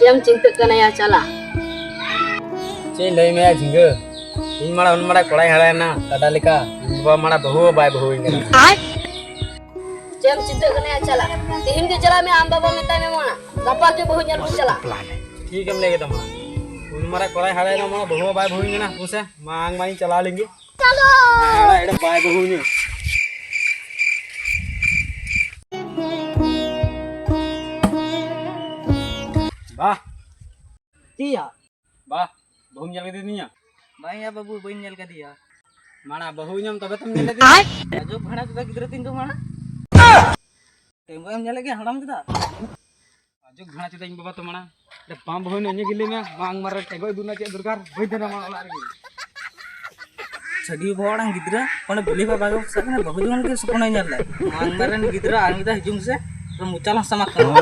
Jam cinta kena ya cala. चे लई में झिंग इन माड़ा उन माड़ा कोड़ाई हड़ा ना दादा लेका बा माड़ा बहु बाय बहु इंगना Jam cinta kena ya cala. Tihin ke cala में आम बाबा मिता में mana. Gapa के बहु nyal cala. ठीक है लेके तमा उन माड़ा कोड़ाई हड़ा ना माड़ा बहु बाय बहु इंगना उसे मांग माई चला लेंगे चलो एड़ा बाय बहु ने वाह Iya, वाह बहु जल के नहीं bahaya babu bayi nyal ka dia. माड़ा बहु nyam तबे तुम जल Ajo bhana tuh kita tindu mana? Tempo yang nyal lagi haram kita. आजो घणा चिता इन बाबा तो माड़ा ए पाम बहु ने ने गिले में मांग मार टेगो दुना चे दुर्गार भई देना माड़ा ला रे Sadi orang gidra, kalau beli apa bagus, sekarang bagus jangan ke sekolah nyal lah. Anggaran gidra, angita hijung se, remucalah sama kamu.